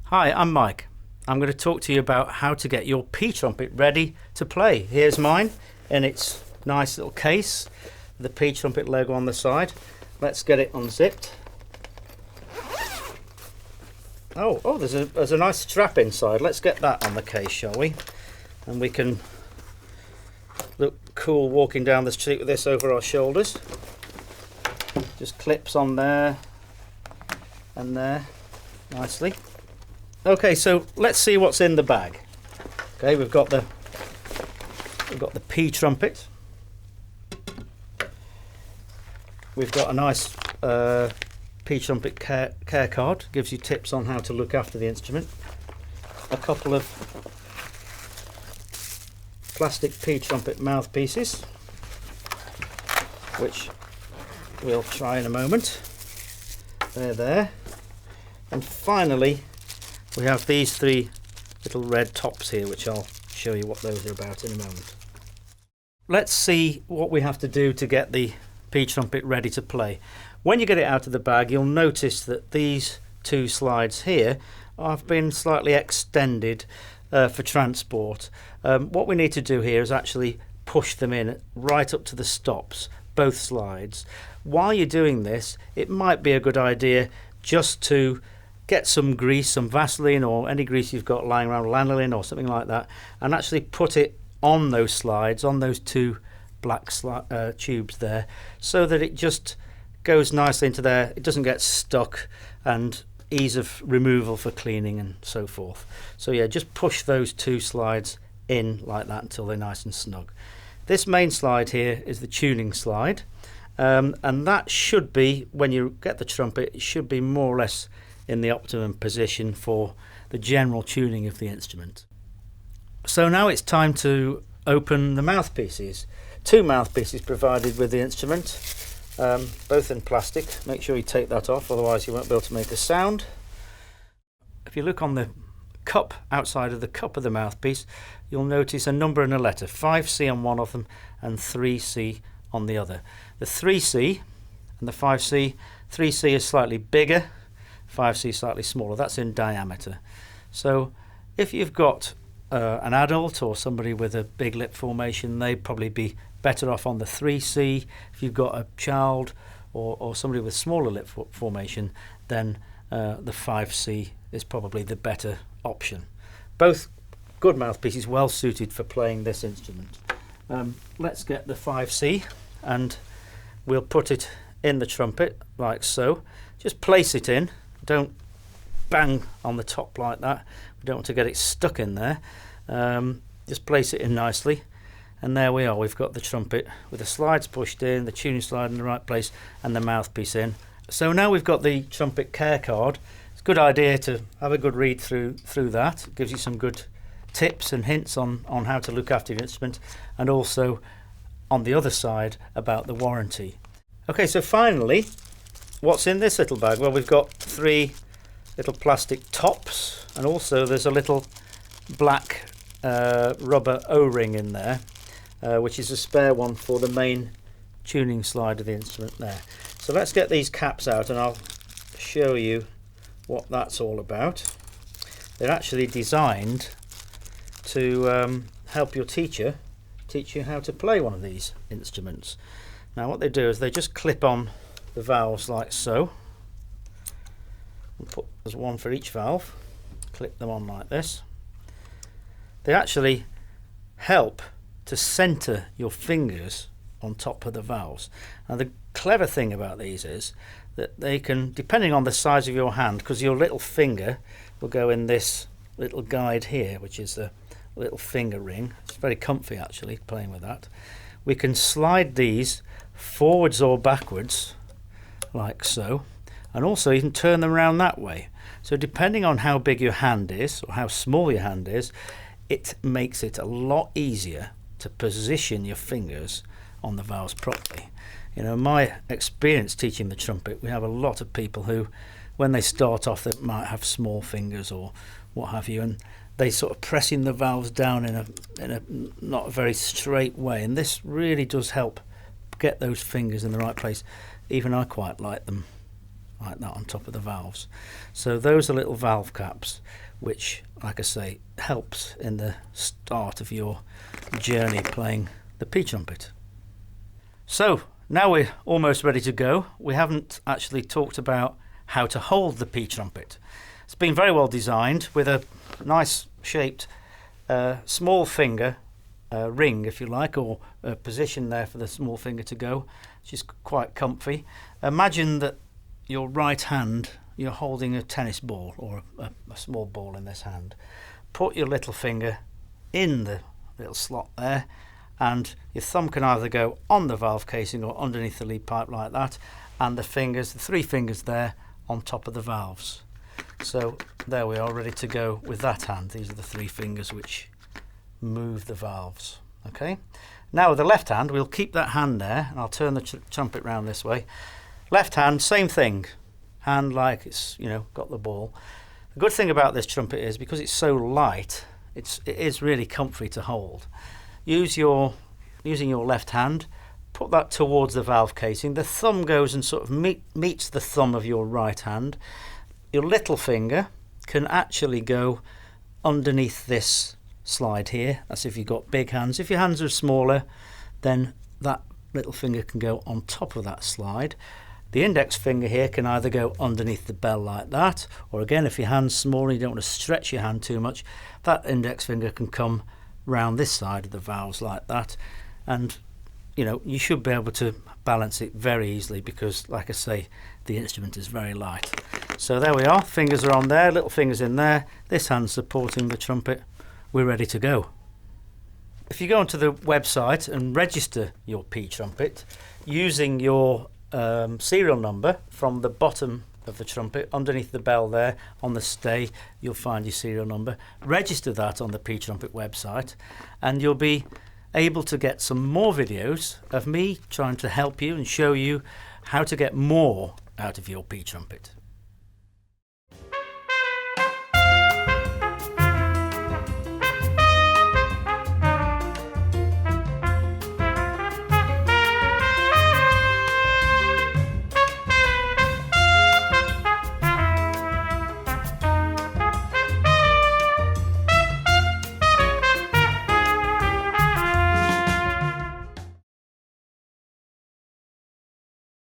Hi, I'm Mike. I'm going to talk to you about how to get your pTrumpet ready to play. Here's mine in its nice little case, the pTrumpet logo on the side. Let's get it unzipped. Oh, there's a nice strap inside. Let's get that on the case, shall we? And we can look cool walking down the street with this over our shoulders. Just clips on there and there nicely. Okay, so let's see what's in the bag. Okay, we've got the pTrumpet. We've got a nice pTrumpet care card, gives you tips on how to look after the instrument. A couple of plastic pTrumpet mouthpieces, which we'll try in a moment. They're there. And finally, we have these three little red tops here, which I'll show you what those are about in a moment. Let's see what we have to do to get the pTrumpet ready to play. When you get it out of the bag, you'll notice that these two slides here have been slightly extended for transport. What we need to do here is actually push them in right up to the stops, both slides. While you're doing this, it might be a good idea just to get some grease, some Vaseline or any grease you've got lying around, lanolin or something like that, and actually put it on those slides, on those two black tubes there, so that it just goes nicely into there. It doesn't get stuck, and ease of removal for cleaning and so forth. So yeah, just push those two slides in like that until they're nice and snug. This main slide here is the tuning slide, and that should be, when you get the trumpet, it should be more or less in the optimum position for the general tuning of the instrument. So now it's time to open the mouthpieces. Two mouthpieces provided with the instrument, both in plastic. Make sure you take that off, otherwise you won't be able to make a sound. If you look on the cup, outside of the cup of the mouthpiece, you'll notice a number and a letter, 5C on one of them and 3C on the other. The 3C and the 5C, 3C is slightly bigger, 5C slightly smaller. That's in diameter. So if you've got an adult or somebody with a big lip formation, they'd probably be better off on the 3C. If you've got a child or somebody with smaller lip formation, then the 5C is probably the better option. Both good mouthpieces, well suited for playing this instrument. Let's get the 5C and we'll put it in the trumpet like so. Just place it in. Don't bang on the top like that. We don't want to get it stuck in there. Just place it in nicely, and there we are. We've got the trumpet with the slides pushed in, the tuning slide in the right place, and the mouthpiece in. So now we've got the trumpet care card. It's a good idea to have a good read through that. It gives you some good tips and hints on how to look after your instrument, and also on the other side about the warranty. Okay, so finally, what's in this little bag? Well, we've got three little plastic tops, and also there's a little black rubber O-ring in there, which is a spare one for the main tuning slide of the instrument there. So let's get these caps out and I'll show you what that's all about. They're actually designed to help your teacher teach you how to play one of these instruments. Now what they do is they just clip on the valves like so. There's one for each valve. Clip them on like this. They actually help to center your fingers on top of the valves. Now the clever thing about these is that they can, depending on the size of your hand, because your little finger will go in this little guide here, which is the little finger ring. It's very comfy actually playing with that. We can slide these forwards or backwards like so, and also you can turn them around that way. So depending on how big your hand is or how small your hand is, it makes it a lot easier to position your fingers on the valves properly. You know, my experience teaching the trumpet, we have a lot of people who, when they start off, they might have small fingers or what have you, and they sort of pressing the valves down in a not a very straight way, and this really does help get those fingers in the right place. Even I quite like them like that on top of the valves. So those are little valve caps, which, like I say, helps in the start of your journey playing the pTrumpet. So now we're almost ready to go. We haven't actually talked about how to hold the pTrumpet. It's been very well designed with a nice shaped small finger ring, if you like, or a position there for the small finger to go, which is quite comfy. Imagine that your right hand, you're holding a tennis ball or a small ball in this hand. Put your little finger in the little slot there, and your thumb can either go on the valve casing or underneath the lead pipe like that, and the fingers, the three fingers there, on top of the valves. So there we are, ready to go with that hand. These are the three fingers which move the valves. Okay, now with the left hand, we'll keep that hand there, and I'll turn the trumpet round this way. Left hand, same thing, hand like it's, you know, got the ball. The good thing about this trumpet is because it's so light, it is really comfy to hold. Using your left hand, put that towards the valve casing. The thumb goes and sort of meets the thumb of your right hand. Your little finger can actually go underneath this slide here. That's if you've got big hands. If your hands are smaller, then that little finger can go on top of that slide. The index finger here can either go underneath the bell like that, or again, if your hand's small and you don't want to stretch your hand too much, that index finger can come round this side of the valves like that. And you know, you should be able to balance it very easily because, like I say, the instrument is very light. So there we are, fingers are on there, little fingers in there, this hand supporting the trumpet. We're ready to go. If you go onto the website and register your pTrumpet using your serial number from the bottom of the trumpet, underneath the bell there on the stay, you'll find your serial number. Register that on the pTrumpet website, and you'll be able to get some more videos of me trying to help you and show you how to get more out of your pTrumpet.